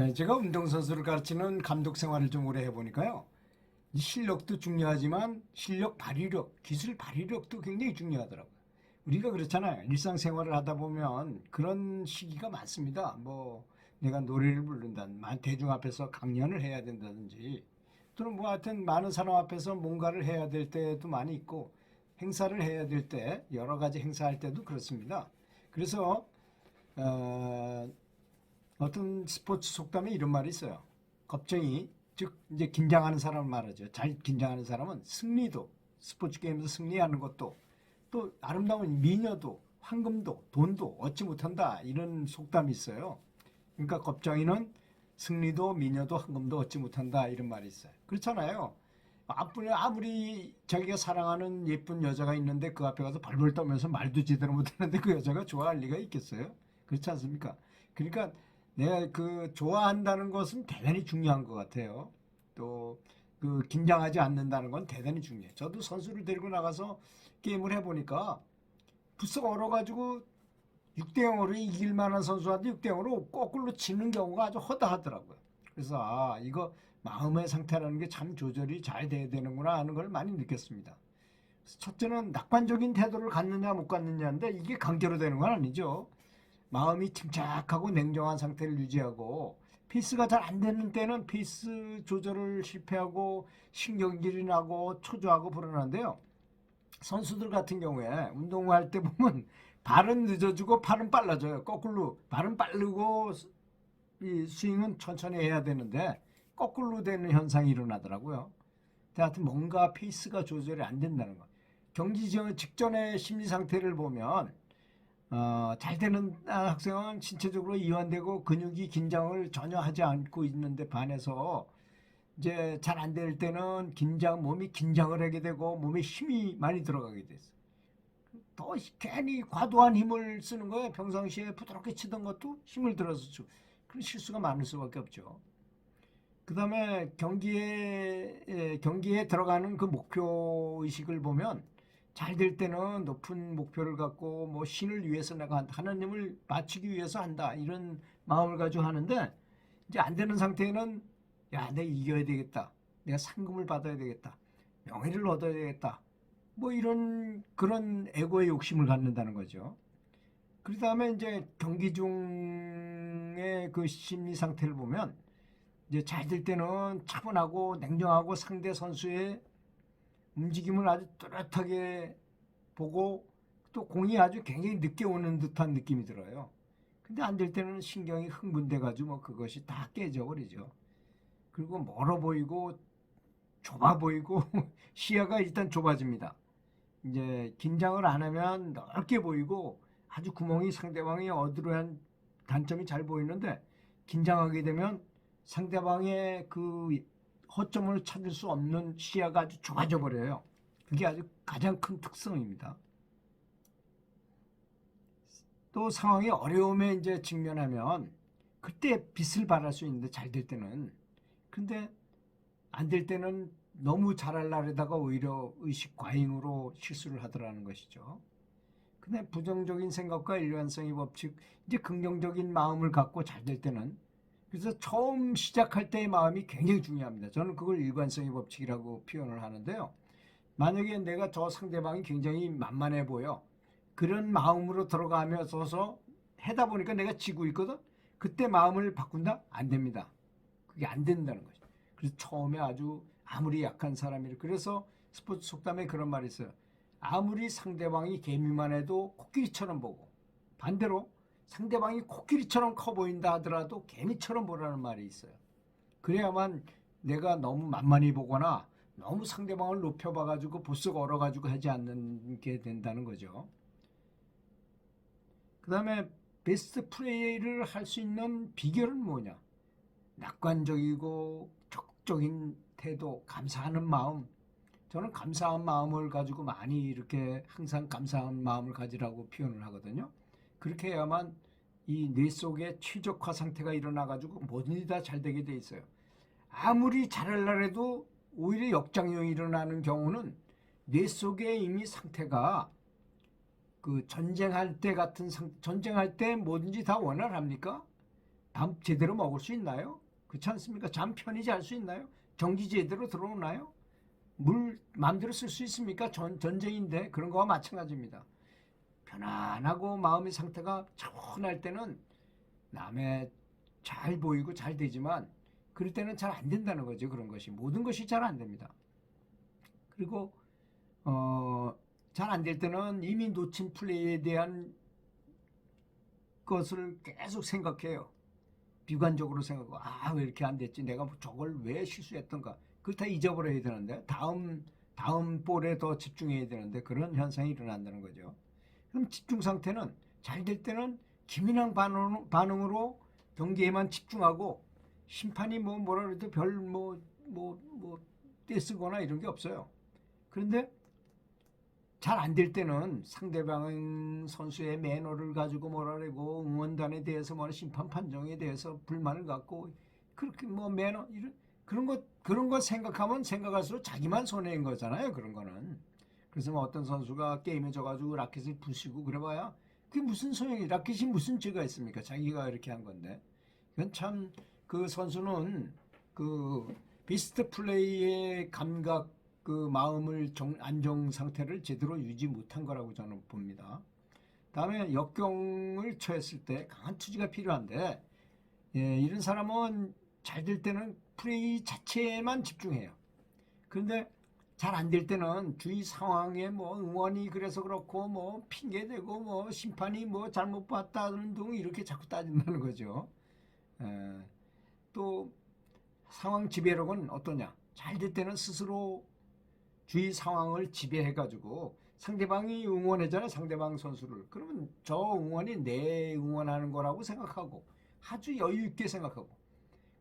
네, 제가 운동선수를 가르치는 감독 생활을 좀 오래 해보니까요. 이 실력도 중요하지만 실력 발휘력, 기술 발휘력도 굉장히 중요하더라고요. 우리가 그렇잖아요. 일상생활을 하다 보면 그런 시기가 많습니다. 뭐 내가 노래를 부른다든, 대중 앞에서 강연을 해야 된다든지, 또는 뭐 하여튼 많은 사람 앞에서 뭔가를 해야 될 때도 많이 있고, 행사를 해야 될 때, 여러 가지 행사할 때도 그렇습니다. 그래서 어떤 스포츠 속담에 이런 말이 있어요. 겁쟁이, 즉 이제 긴장하는 사람을 말하죠. 잘 긴장하는 사람은 승리도, 스포츠 게임에서 승리하는 것도, 또 아름다운 미녀도, 황금도, 돈도 얻지 못한다, 이런 속담이 있어요. 그러니까 겁쟁이는 승리도 미녀도 황금도 얻지 못한다, 이런 말이 있어요. 그렇잖아요. 아무리 자기가 사랑하는 예쁜 여자가 있는데 그 앞에 가서 벌벌 떠면서 말도 제대로 못하는데 그 여자가 좋아할 리가 있겠어요? 그렇지 않습니까? 그러니까 내가 그 좋아한다는 것은 대단히 중요한 것 같아요. 또 그 긴장하지 않는다는 건 대단히 중요해요. 저도 선수를 데리고 나가서 게임을 해보니까 부쩍 얼어가지고 6대 0으로 이길 만한 선수한테 6대 0으로 거꾸로 치는 경우가 아주 허다하더라고요. 그래서 이거 마음의 상태라는 게 참 조절이 잘 돼야 되는구나 하는 걸 많이 느꼈습니다. 첫째는 낙관적인 태도를 갖느냐 못 갖느냐인데 이게 강제로 되는 건 아니죠. 마음이 침착하고 냉정한 상태를 유지하고, 페이스가 잘 안 되는 때는 페이스 조절을 실패하고 신경질이 나고 초조하고 불안한데요. 선수들 같은 경우에 운동할 때 보면 발은 늦어지고 팔은 빨라져요. 거꾸로 발은 빠르고 이 스윙은 천천히 해야 되는데 거꾸로 되는 현상이 일어나더라고요. 하여튼 뭔가 페이스가 조절이 안 된다는 거. 경기 직전의 심리 상태를 보면 잘 되는 학생은 신체적으로 이완되고 근육이 긴장을 전혀 하지 않고 있는데 반해서 이제 잘 안 될 때는 몸이 긴장을 하게 되고 몸에 힘이 많이 들어가게 됐어. 더 괜히 과도한 힘을 쓰는 거예요. 평상시에 부드럽게 치던 것도 힘을 들어서 그런 실수가 많을 수밖에 없죠. 그 다음에 경기에 들어가는 그 목표 의식을 보면 잘 될 때는 높은 목표를 갖고 뭐 신을 위해서 내가 한다, 하나님을 바치기 위해서 한다, 이런 마음을 가지고 하는데, 이제 안 되는 상태에는 야, 내가 이겨야 되겠다, 내가 상금을 받아야 되겠다, 명예를 얻어야 되겠다, 뭐 이런 그런 에고의 욕심을 갖는다는 거죠. 그 다음에 이제 경기 중의 그 심리 상태를 보면 이제 잘 될 때는 차분하고 냉정하고 상대 선수의 움직임을 아주 뚜렷하게 보고, 또 공이 아주 굉장히 늦게 오는 듯한 느낌이 들어요. 근데 안 될 때는 신경이 흥분돼 가지고 뭐 그것이 다 깨져 버리죠. 그리고 멀어 보이고 좁아 보이고 시야가 일단 좁아집니다. 이제 긴장을 안 하면 넓게 보이고 아주 구멍이 상대방이 어드러한 단점이 잘 보이는데, 긴장하게 되면 상대방의 그 허점을 찾을 수 없는 시야가 아주 좁아져 버려요. 그게 아주 가장 큰 특성입니다. 또 상황이 어려움에 이제 직면하면 그때 빛을 발할 수 있는데, 잘 될 때는. 근데 안 될 때는 너무 잘하려다가 오히려 의식 과잉으로 실수를 하더라는 것이죠. 근데 부정적인 생각과 일관성의 법칙, 이제 긍정적인 마음을 갖고 잘 될 때는, 그래서 처음 시작할 때의 마음이 굉장히 중요합니다. 저는 그걸 일관성의 법칙이라고 표현을 하는데요. 만약에 내가 저 상대방이 굉장히 만만해 보여, 그런 마음으로 들어가면서 해다 보니까 내가 지고 있거든. 그때 마음을 바꾼다? 안 됩니다. 그게 안 된다는 거죠. 그래서 처음에 아무리 약한 사람이, 그래서 스포츠 속담에 그런 말이 있어요. 아무리 상대방이 개미만 해도 코끼리처럼 보고, 반대로 상대방이 코끼리처럼 커 보인다 하더라도 개미처럼 보라는 말이 있어요. 그래야만 내가 너무 만만히 보거나 너무 상대방을 높여봐가지고 보석 얼어가지고 하지 않는 게 된다는 거죠. 그 다음에 베스트 플레이를 할 수 있는 비결은 뭐냐? 낙관적이고 적극적인 태도, 감사하는 마음. 저는 감사한 마음을 가지고 많이 이렇게 항상 감사한 마음을 가지라고 표현을 하거든요. 그렇게 해야만 이 뇌 속에 최적화 상태가 일어나가지고 모든 일이 다 잘 되게 돼 있어요. 아무리 잘하려 해도 오히려 역작용이 일어나는 경우는 뇌 속에 이미 상태가 그 전쟁할 때 뭐든지 다 원활합니까? 밥 제대로 먹을 수 있나요? 그렇지 않습니까? 잠 편히 잘 수 있나요? 전기 제대로 들어오나요? 물 마음대로 쓸 수 있습니까? 전쟁인데 그런 거와 마찬가지입니다. 편안하고 마음의 상태가 차분할 때는 남의 잘 보이고 잘 되지만 그럴 때는 잘 안 된다는 거죠. 그런 것이 모든 것이 잘 안 됩니다. 그리고 잘 안 될 때는 이미 놓친 플레이에 대한 것을 계속 생각해요. 비관적으로 생각하고 왜 이렇게 안 됐지? 내가 저걸 왜 실수했던가? 그걸 다 잊어버려야 되는데 다음 볼에 더 집중해야 되는데 그런 현상이 일어난다는 거죠. 그럼 집중 상태는 잘 될 때는 기민한 반응으로 경기에만 집중하고 심판이 뭐라 그래도 별 떼쓰거나 이런 게 없어요. 그런데 잘 안 될 때는 상대방 선수의 매너를 가지고 뭐라 그러고 응원단에 대해서 심판 판정에 대해서 불만을 갖고 그렇게 매너 이런 그런 거 생각하면 생각할수록 자기만 손해인 거잖아요. 그런 거는. 그래서 어떤 선수가 게임에 져가지고 라켓을 부시고 그래봐야 그게 무슨 소용이 라켓이 무슨 죄가 있습니까? 자기가 이렇게 한 건데. 이건 참 그 선수는 그 비스트 플레이의 감각 그 마음을 안정 상태를 제대로 유지 못한 거라고 저는 봅니다. 다음에 역경을 처했을 때 강한 투지가 필요한데 이런 사람은 잘 될 때는 플레이 자체에만 집중해요. 그런데 잘 안 될 때는 주위 상황에 응원이 그래서 그렇고 핑계대고 심판이 잘못 봤다는 등 이렇게 자꾸 따진다는 거죠. 또 상황 지배력은 어떠냐? 잘 될 때는 스스로 주위 상황을 지배해가지고 상대방이 응원하잖아요. 상대방 선수를. 그러면 저 응원이 내 응원하는 거라고 생각하고 아주 여유 있게 생각하고.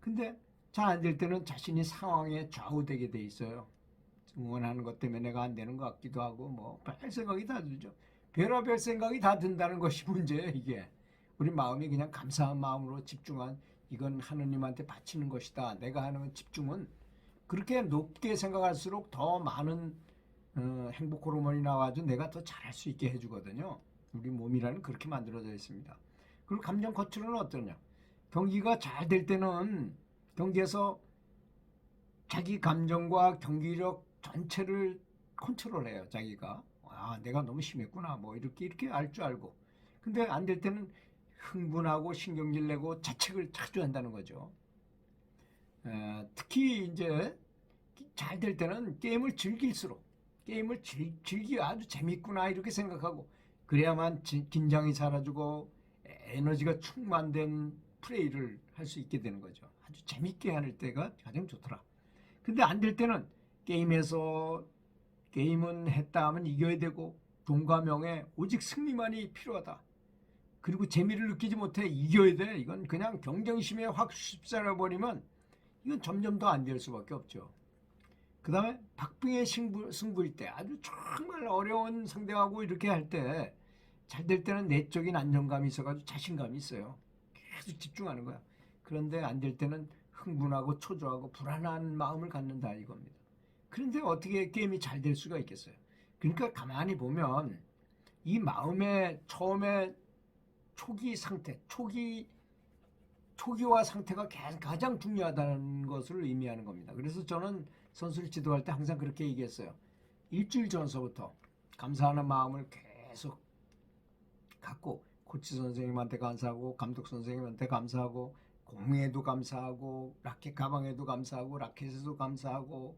근데 잘 안 될 때는 자신이 상황에 좌우되게 돼 있어요. 응원하는 것 때문에 내가 안 되는 것 같기도 하고 별 생각이 다 들죠. 별의별 생각이 다 든다는 것이 문제예요. 이게 우리 마음이 그냥 감사한 마음으로 집중한 이건 하느님한테 바치는 것이다. 내가 하는 집중은 그렇게 높게 생각할수록 더 많은 행복 호르몬이 나와서 내가 더 잘할 수 있게 해주거든요. 우리 몸이라는 그렇게 만들어져 있습니다. 그리고 감정 컨트롤은 어떠냐? 경기가 잘 될 때는 경기에서 자기 감정과 경기력 전체를 컨트롤해요. 자기가 내가 너무 심했구나 이렇게 알 줄 알고. 근데 안 될 때는 흥분하고 신경질 내고 자책을 자주 한다는 거죠. 특히 이제 잘 될 때는 게임을 즐길수록 게임을 즐기 아주 재밌구나 이렇게 생각하고 그래야만 긴장이 사라지고 에너지가 충만된 플레이를 할 수 있게 되는 거죠. 아주 재밌게 할 때가 가장 좋더라. 근데 안 될 때는 게임에서 게임은 했다 하면 이겨야 되고 돈과 명예 오직 승리만이 필요하다. 그리고 재미를 느끼지 못해 이겨야 돼. 이건 그냥 경쟁심에 확 휩싸여버리면 이건 점점 더 안 될 수밖에 없죠. 그 다음에 박빙의 승부일 때 아주 정말 어려운 상대하고 이렇게 할 때 잘 될 때는 내적인 안정감이 있어가지고 자신감이 있어요. 계속 집중하는 거야. 그런데 안 될 때는 흥분하고 초조하고 불안한 마음을 갖는다 이겁니다. 그런데 어떻게 게임이 잘 될 수가 있겠어요? 그러니까 가만히 보면 이 마음의 처음에 초기 상태, 초기화 상태가 가장 중요하다는 것을 의미하는 겁니다. 그래서 저는 선수를 지도할 때 항상 그렇게 얘기했어요. 일주일 전서부터 감사하는 마음을 계속 갖고 코치 선생님한테 감사하고 감독 선생님한테 감사하고 공에도 감사하고 라켓 가방에도 감사하고 라켓에도 감사하고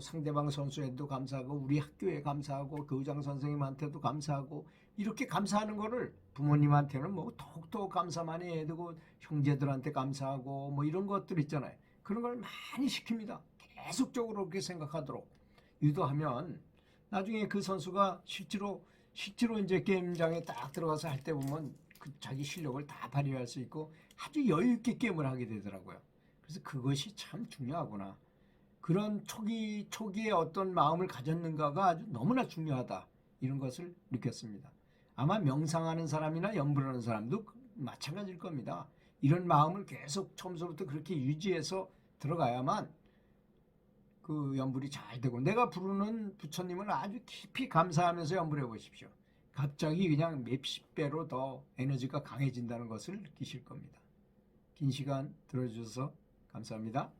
상대방 선수에도 감사하고 우리 학교에 감사하고 교장 선생님한테도 감사하고 이렇게 감사하는 거를 부모님한테는 더욱더 감사 많이 해야 되고 형제들한테 감사하고 이런 것들 있잖아요. 그런 걸 많이 시킵니다. 계속적으로 그렇게 생각하도록 유도하면 나중에 그 선수가 실제로 이제 게임장에 딱 들어가서 할 때 보면 그 자기 실력을 다 발휘할 수 있고 아주 여유 있게 게임을 하게 되더라고요. 그래서 그것이 참 중요하구나. 그런 초기에 어떤 마음을 가졌는가가 아주 너무나 중요하다. 이런 것을 느꼈습니다. 아마 명상하는 사람이나 연불하는 사람도 마찬가지일 겁니다. 이런 마음을 계속 처음부터 그렇게 유지해서 들어가야만 그 연불이 잘 되고 내가 부르는 부처님을 아주 깊이 감사하면서 연불해 보십시오. 갑자기 그냥 몇십 배로 더 에너지가 강해진다는 것을 느끼실 겁니다. 긴 시간 들어주셔서 감사합니다.